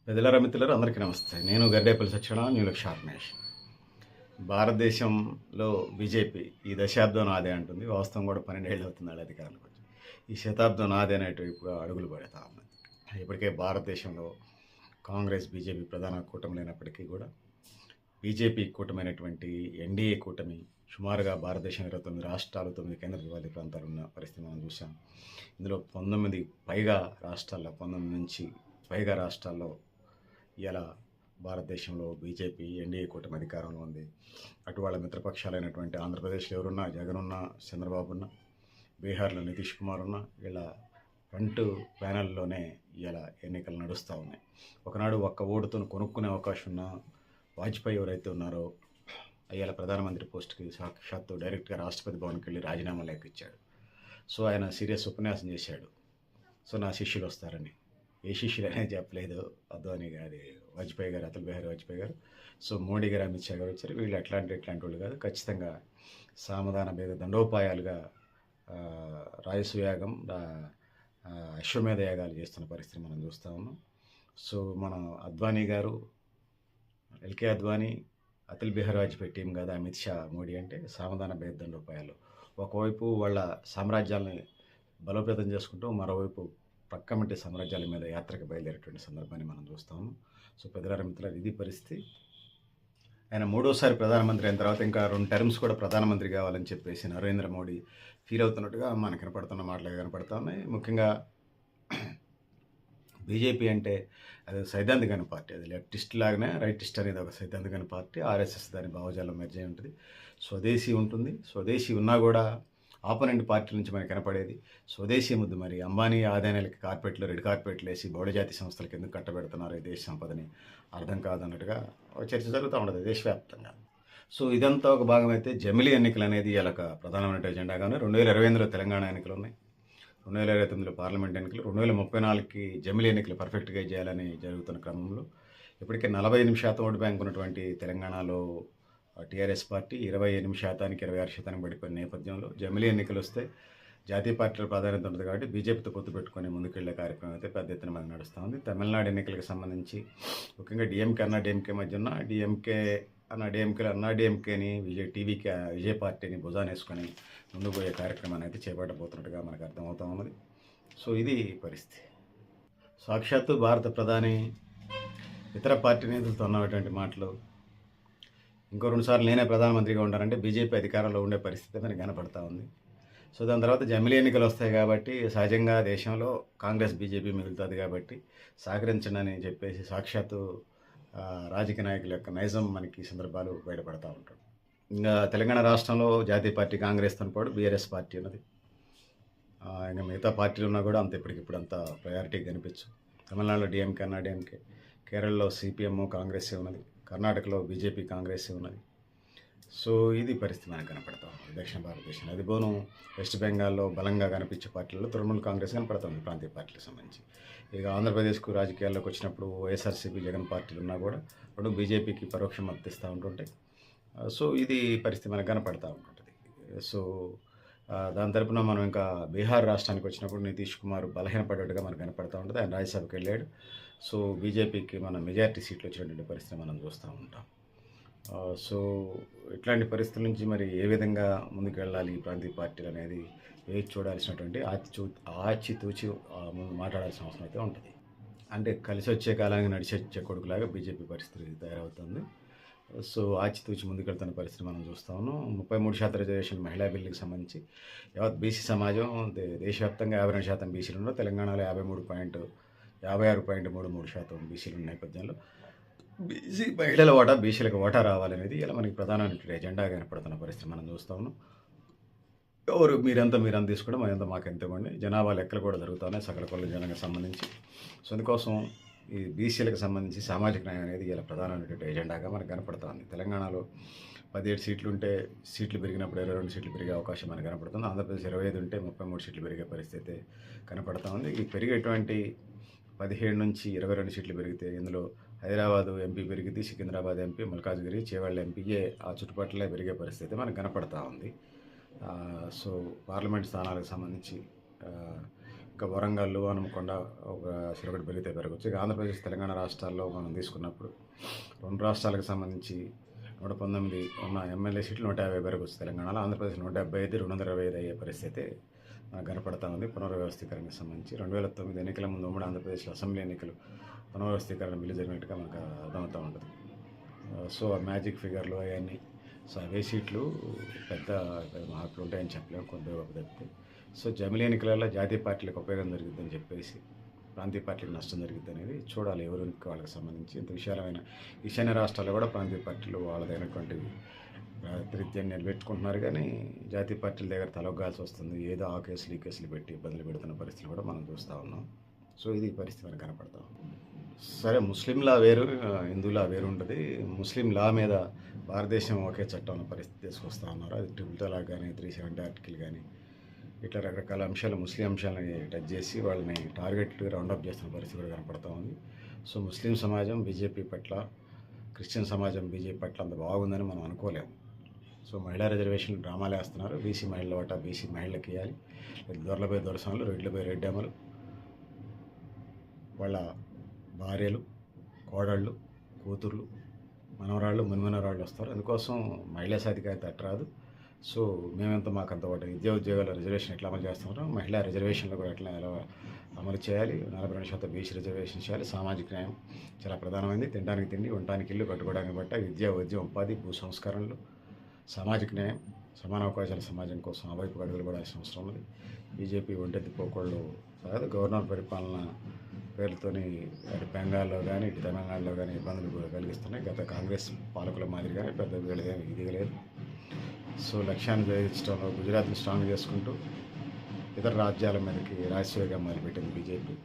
పెద్దలారా మిత్రులారా అందరికీ నమస్తే. నేను గడ్డేపల్లి సత్యనారాయణ, న్యూలక్ షార్నేష్. భారతదేశంలో బీజేపీ ఈ దశాబ్దం నాదే అంటుంది. వాస్తవం కూడా 12 ఏళ్ళు అవుతుంది వాళ్ళ అధికారంలోకి వచ్చి. ఈ శతాబ్దం నాదే అనేటివి అడుగులు పడతా ఉన్నాయి. ఇప్పటికే భారతదేశంలో కాంగ్రెస్, బీజేపీ ప్రధాన కూటమి లేనప్పటికీ కూడా బీజేపీ కూటమైనటువంటి ఎన్డీఏ కూటమి సుమారుగా భారతదేశం 29 రాష్ట్రాలు, 9 కేంద్రపాలిత ప్రాంతాలు ఉన్న పరిస్థితి మనం చూసాం. ఇందులో 19 పైగా రాష్ట్రాల్లో 19 నుంచి పైగా రాష్ట్రాల్లో ఇలా భారతదేశంలో బీజేపీ ఎన్డీఏ కూటమి అధికారంలో ఉంది. అటు వాళ్ళ మిత్రపక్షాలైనటువంటి ఆంధ్రప్రదేశ్లో ఎవరున్నా, జగన్ ఉన్నా, చంద్రబాబు ఉన్నా, బీహార్లో నితీష్ కుమార్ ఉన్నా, ఇలా ఫ్రంట్ ప్యానెల్లోనే ఇలా ఎన్నికలు నడుస్తూ ఉన్నాయి. ఒకనాడు ఒక్క ఓటుతో కొనుక్కునే అవకాశం ఉన్న వాజ్పేయి ఎవరైతే ఉన్నారో అయ్యాల ప్రధానమంత్రి పోస్ట్కి సాక్షాత్తు డైరెక్ట్గా రాష్ట్రపతి భవన్కి వెళ్ళి రాజీనామా లేఖ ఇచ్చాడు. సో ఆయన సీరియస్ ఉపన్యాసం చేశాడు. సో నా శిష్యులు వస్తారని. ఏ శిష్యులు అనేది చెప్పలేదు. అద్వానీ గారి, వాజ్పేయి గారు, అటల్ బిహారీ వాజ్పేయి గారు. సో మోడీ గారు, అమిత్ షా గారు వచ్చారు. వీళ్ళు ఇట్లాంటి వాళ్ళు కాదు. ఖచ్చితంగా సామధాన భేద దండోపాయాలుగా రాజసూయాగం, అశ్వమేధ యాగాలు చేస్తున్న పరిస్థితి మనం చూస్తూ ఉన్నాం. సో మన అద్వానీ గారు, ఎల్కే అద్వానీ, అటల్ బిహారీ వాజ్పేయి టీం కాదు అమిత్ షా, మోడీ అంటే సామధాన భేద దండోపాయాలు. ఒకవైపు వాళ్ళ సామ్రాజ్యాలని బలోపేతం చేసుకుంటూ మరోవైపు పక్కమంటి సామ్రాజ్యాల మీద యాత్రకు బయలుదేరేటువంటి సందర్భాన్ని మనం చూస్తాము. సో పెద్దలారా మిత్రులారా, ఇది పరిస్థితి. ఆయన మూడోసారి ప్రధానమంత్రి అయిన తర్వాత ఇంకా 2 టర్మ్స్ కూడా ప్రధానమంత్రి కావాలని చెప్పేసి నరేంద్ర మోడీ ఫీల్ అవుతున్నట్టుగా మనకు కనపడుతున్న మాటలు కనపడుతూ ఉన్నాయి. ముఖ్యంగా బీజేపీ అంటే అది సైద్ధాంతికమైన పార్టీ. అది లెఫ్టిస్ట్ లాగానే రైటిస్ట్ అనేది ఒక సైద్ధాంతికమైన పార్టీ. ఆర్ఎస్ఎస్ దాని భావజాలం మెర్జీ ఉంటుంది. స్వదేశీ ఉంటుంది. స్వదేశీ ఉన్నా కూడా ఆపోనెంట్ పార్టీ నుంచి మనకు కనపడేది స్వదేశీ ముద్దు. మరి అంబానీ ఆదాయాలకి కార్పెట్లు, రెడ్ కార్పెట్లు వేసి బహుళజాతి సంస్థలకు ఎందుకు కట్టబెడుతున్నారు ఈ దేశ సంపదని అర్థం కాదన్నట్టుగా చర్చ జరుగుతూ ఉంటుంది దేశవ్యాప్తంగా. సో ఇదంతా ఒక భాగం అయితే జమిలీ ఎన్నికలు అనేది ఇలా ప్రధానమైన ఎజెండాగానే 2028లో తెలంగాణ ఎన్నికలు ఉన్నాయి, 2029లో పార్లమెంట్ ఎన్నికలు, 2034కి జమిలీ ఎన్నికలు పర్ఫెక్ట్గా చేయాలని జరుగుతున్న క్రమంలో ఇప్పటికే 48% ఓటు బ్యాంక్ ఉన్నటువంటి తెలంగాణలో టీఆర్ఎస్ పార్టీ 28%, 26% పడిపోయిన నేపథ్యంలో జమిలీ ఎన్నికలు వస్తే జాతీయ పార్టీల ప్రాధాన్యత ఉంటుంది కాబట్టి బీజేపీతో పొత్తు పెట్టుకుని ముందుకెళ్లే కార్యక్రమం అయితే పెద్ద ఎత్తున మనకు నడుస్తూ ఉంది. తమిళనాడు ఎన్నికలకు సంబంధించి ముఖ్యంగా డిఎంకే అన్నా డిఎంకే మధ్య ఉన్న డిఎంకేని విజయ్ పార్టీని భుజాన్ని వేసుకొని ముందుకు పోయే కార్యక్రమాన్ని అయితే చేపట్టబోతున్నట్టుగా మనకు అర్థమవుతా ఉన్నది. సో ఇది పరిస్థితి. సాక్షాత్తు భారత ప్రధాని ఇతర పార్టీ నేతలతో ఉన్నటువంటి మాటలు, ఇంకో 2 సార్లు నేనే ప్రధానమంత్రిగా ఉంటానంటే బీజేపీ అధికారంలో ఉండే పరిస్థితి మనకు కనపడతా ఉంది. సో దాని తర్వాత జమిలీ ఎన్నికలు వస్తాయి కాబట్టి సహజంగా దేశంలో కాంగ్రెస్, బీజేపీ మిగులుతుంది కాబట్టి సహకరించండి అని చెప్పేసి సాక్షాత్తు రాజకీయ నాయకుల యొక్క నైజం మనకి సందర్భాలు బయటపడతా ఉంటాడు. ఇంకా తెలంగాణ రాష్ట్రంలో జాతీయ పార్టీ కాంగ్రెస్తో పాటు బీఆర్ఎస్ పార్టీ ఉన్నది. ఇంకా మిగతా పార్టీలు ఉన్నా కూడా అంత ఇప్పటికిప్పుడు అంత ప్రయారిటీ కనిపించు. తమిళనాడులో డిఎంకే, కేరళలో సిపిఎం కాంగ్రెస్ ఉన్నది, కర్ణాటకలో బీజేపీ కాంగ్రెస్ ఉన్నది. సో ఇది పరిస్థితి మనకు కనపడతా ఉంది దక్షిణ భారతదేశంలో. అది పోను వెస్ట్ బెంగాల్లో బలంగా కనిపించే పార్టీలలో తృణమూల్ కాంగ్రెస్ కనపడుతుంది ప్రాంతీయ పార్టీలకు సంబంధించి. ఇక ఆంధ్రప్రదేశ్కు రాజకీయాల్లోకి వచ్చినప్పుడు వైఎస్ఆర్సీపీ, జగన్ పార్టీలు ఉన్నా కూడా రెండు బీజేపీకి పరోక్ష మద్దతు ఇస్తూ ఉంటుంటాయి. సో ఇది పరిస్థితి మనకు కనపడతా ఉంటుంటుంది. సో దాని తరపున మనం ఇంకా బీహార్ రాష్ట్రానికి వచ్చినప్పుడు నితీష్ కుమార్ బలహీనపడ్డట్టుగా మనకు కనపడతా ఉంటుంది. ఆయన రాజ్యసభకి వెళ్ళాడు. సో బీజేపీకి మన మెజారిటీ సీట్లు వచ్చినటువంటి పరిస్థితి మనం చూస్తూ ఉంటాం. సో ఇట్లాంటి పరిస్థితుల నుంచి మరి ఏ విధంగా ముందుకు వెళ్ళాలి ఈ ప్రాంతీయ పార్టీలు అనేది వేచి చూడాల్సినటువంటి ఆచితూచి మాట్లాడాల్సిన అవసరం అయితే ఉంటుంది. అంటే కలిసి వచ్చే కాలానికి నడిచి వచ్చే కొడుకులాగా బీజేపీ పరిస్థితి తయారవుతుంది. సో ఆచితూచి ముందుకెళ్తున్న పరిస్థితి మనం చూస్తా ఉన్నాం. 33% రిజర్వేషన్ మహిళా బిల్లుకి సంబంధించి యావత్ బీసీ సమాజం దేశవ్యాప్తంగా 52% బీసీలు ఉన్నారు. తెలంగాణలో 56.33% బీసీలు ఉన్న నేపథ్యంలో బీసీ మహిళల ఓటా, బీసీలకు ఓటా రావాలనేది ఇలా మనకి ప్రధానమైన ఎజెండా కనపడుతున్న పరిస్థితి మనం చూస్తా ఉన్నాం. ఎవరు మీరంతా తీసుకోవడం మరింత మాకు ఎంత ఇవ్వండి. జనాభా లెక్కలు కూడా జరుగుతున్నాయి సకల కొల్ల జనానికి సంబంధించి. సో అందుకోసం ఈ బీసీలకు సంబంధించి సామాజిక న్యాయం అనేది ఇలా ప్రధానమైనటువంటి ఎజెండాగా మనకు కనపడుతుంది. తెలంగాణలో 17 సీట్లు ఉంటే సీట్లు పెరిగినప్పుడు 22 సీట్లు పెరిగే అవకాశం మనకు కనపడుతుంది. ఆంధ్రప్రదేశ్ 25 ఉంటే 33 సీట్లు పెరిగే పరిస్థితి కనపడుతూ ఉంది. ఈ పెరిగేటువంటి 17 నుంచి 22 సీట్లు పెరిగితే ఇందులో హైదరాబాదు ఎంపీ పెరిగితే, సికింద్రాబాద్ ఎంపీ, మల్కాజ్గిరి, చేవళ్ళ ఎంపీఏ ఆ చుట్టుపక్కల పెరిగే పరిస్థితి మనకు కనపడతా ఉంది. సో పార్లమెంట్ స్థానాలకు సంబంధించి ఇంకా వరంగల్, హనుమకొండ ఒక ఒకటి పెరిగితే పెరగచ్చు. ఇక ఆంధ్రప్రదేశ్, తెలంగాణ రాష్ట్రాల్లో మనం తీసుకున్నప్పుడు 2 రాష్ట్రాలకు సంబంధించి 119 ఉన్న ఎమ్మెల్యే సీట్లు 150 పెరగచ్చు తెలంగాణలో. ఆంధ్రప్రదేశ్ 175, 225 అయ్యే పరిస్థితి మనకు కనపడతా ఉంది. పునర్వ్యవస్థీకరణకు సంబంధించి 2009 ఎన్నికల ముందు ఉమ్మడి ఆంధ్రప్రదేశ్లో అసెంబ్లీ ఎన్నికలు పునర్వ్యవస్థీకరణ బిల్లు జరిగినట్టుగా మనకు అర్థమవుతూ ఉంటుంది. సో ఆ మ్యాజిక్ ఫిగర్లు అవన్నీ, సో అవే సీట్లు పెద్ద మార్పులు ఉంటాయని చెప్పలేము, కొంత తప్పితే. సో జమిలీ ఎన్నికలలో జాతీయ పార్టీలకు ఉపయోగం జరుగుతుందని చెప్పేసి ప్రాంతీయ పార్టీలకు నష్టం జరుగుతుంది అనేది చూడాలి, ఎవరికి వాళ్ళకి సంబంధించి. ఇంత విశాలమైన ఈశాన్య రాష్ట్రాల్లో కూడా ప్రాంతీయ పార్టీలు వాళ్ళదైనటువంటి ప్రాతినిధ్యాన్ని నిలబెట్టుకుంటున్నారు, కానీ జాతీయ పార్టీల దగ్గర తలొగ్గాల్సి వస్తుంది. ఏదో ఆ కేసులు ఈ కేసులు పెట్టి ఇబ్బందులు పెడుతున్న పరిస్థితులు కూడా మనం చూస్తూ ఉన్నాం. సో ఇది పరిస్థితి మనకు కనపడతాం. సరే, ముస్లిం లా వేరు, హిందూ లా వేరు ఉంటుంది. ముస్లిం లా మీద భారతదేశం ఒకే చట్టం అన్న పరిస్థితి తీసుకొస్తా ఉన్నారు. అది ట్రిపుల్ తలాక్ కానీ 370 ఆర్టికల్ కానీ ఇట్లా రకరకాల అంశాలు, ముస్లిం అంశాలని టచ్ చేసి వాళ్ళని టార్గెట్ రౌండప్ చేస్తున్న పరిస్థితి కూడా కనపడతా ఉంది. సో ముస్లిం సమాజం బీజేపీ పట్ల, క్రిస్టియన్ సమాజం బీజేపీ పట్ల అంత బాగుందని మనం అనుకోలేము. సో మహిళా రిజర్వేషన్లు డ్రామాలు వేస్తున్నారు. బీసీ మహిళల వాటా బీసీ మహిళలకు ఇవ్వాలి, దొరలపై దొరసానులు, రెడ్లపై రెడ్డమ్మలు, వాళ్ళ భార్యలు, కోడళ్ళు, కూతుర్లు, మనవరాళ్ళు, మున్మనవరాళ్ళు వస్తారు. అందుకోసం మహిళా సాధికారిత అట్టరాదు. సో మేమెంత మాకంత ఒకటి ఉద్యోగాల రిజర్వేషన్ ఎట్లా అమలు చేస్తున్నారో మహిళా రిజర్వేషన్లు కూడా ఎలా అమలు చేయాలి. 42% బీసీ రిజర్వేషన్ చేయాలి. సామాజిక న్యాయం చాలా ప్రధానమైంది. తినడానికి తిండి, ఉండటానికి ఇల్లు, కట్టుకోవడానికి బట్ట, విద్య, వైద్యం, ఉపాధి, భూ సంస్కరణలు, సామాజిక న్యాయం, సమాన అవకాశాల సమాజం కోసం ఆ వైపు అడుగులు పడాల్సిన అవసరం ఉన్నది. బీజేపీ ఒంటెత్తి పోకోళ్ళు కాదు, గవర్నర్ పరిపాలన పేర్లతోని అటు బెంగాల్లో కానీ ఇటు తెలంగాణలో కానీ ఇబ్బందులు కలిగిస్తున్నాయి. గత కాంగ్రెస్ పాలకుల మాదిరిగానే పెద్ద వీళ్ళదేమి ఇదిగలేదు. సో లక్ష్యాన్ని ఛేదించడంలో గుజరాత్ని స్ట్రాంగ్ చేసుకుంటూ ఇతర రాజ్యాల మీదకి రాజశేఖరంగా మొదలుపెట్టింది బీజేపీ.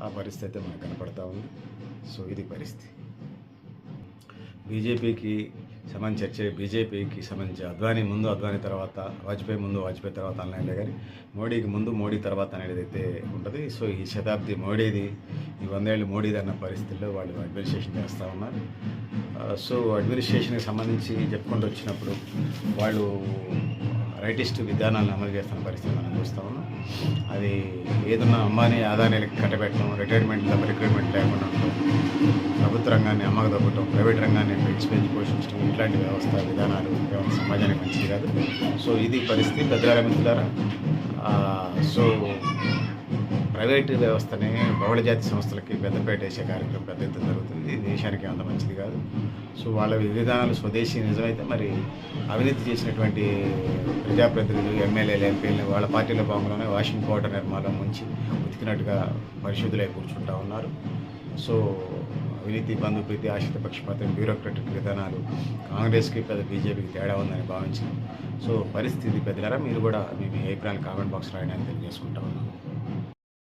ఆ పరిస్థితి మనకు కనపడతా ఉంది. సో ఇది పరిస్థితి. బీజేపీకి సంబంధించి బీజేపీకి సంబంధించి అద్వానీ ముందు, అద్వానీ తర్వాత, వాజ్పేయి ముందు, వాజ్పేయి తర్వాత అనలే కానీ మోడీకి ముందు, మోడీ తర్వాత అనేది అయితే ఉంటుంది. సో ఈ శతాబ్ది మోడీది, ఈ 100 ఏళ్ళు మోడీది అన్న పరిస్థితుల్లో వాళ్ళు అడ్మినిస్ట్రేషన్ చేస్తూ ఉన్నారు. సో అడ్మినిస్ట్రేషన్కి సంబంధించి చెప్పుకుంటూ వచ్చినప్పుడు వాళ్ళు రైటిస్ట్ విధానాలను అమలు చేస్తున్న పరిస్థితి మనం చూస్తూ ఉన్నాం. అది ఏదన్నా అంబానీ, అదానీలకి కట్టబెట్టడం, రిటైర్మెంట్ తప్ప రిక్రూట్మెంట్ లేకుండా ఉండటం, ప్రభుత్వ రంగాన్ని అమ్మకు దొబ్బటం, ప్రైవేట్ రంగాన్ని పెంచి పోషించడం, ఇట్లాంటి వ్యవస్థ విధానాలు సమాజానికి మంచిది కాదు. సో ఇది పరిస్థితి పెద్దగారా మిత్రులారా. సో ప్రైవేటు వ్యవస్థని బహుళజాతి సంస్థలకి పెద్దపేట వేసే కార్యక్రమం పెద్ద ఎత్తున జరుగుతుంది. దేశానికి అంత మంచిది కాదు. సో వాళ్ళ విధానాలు స్వదేశీ నిజమైతే మరి అవినీతి చేసినటువంటి ప్రజాప్రతినిధులు, ఎమ్మెల్యేలు, ఎంపీలని వాళ్ళ పార్టీల భాగంలోనే వాషింగ్ పౌడర్ నిర్మాణం ముంచి ఉతికినట్టుగా పరిశుద్ధులై కూర్చుంటా ఉన్నారు. సో అవినీతి, బంధుప్రీతి, ఆశ్రిత పక్షపాతం, బ్యూరోక్రటిక్ విధానాలు కాంగ్రెస్కి పెద్ద బీజేపీకి తేడా ఉందని భావించారు. సో పరిస్థితి పెద్దలారా, మీరు కూడా మీ అభిప్రాయాలు కామెంట్ బాక్స్ రాయడానికి తెలియజేసుకుంటా ఉన్నాను.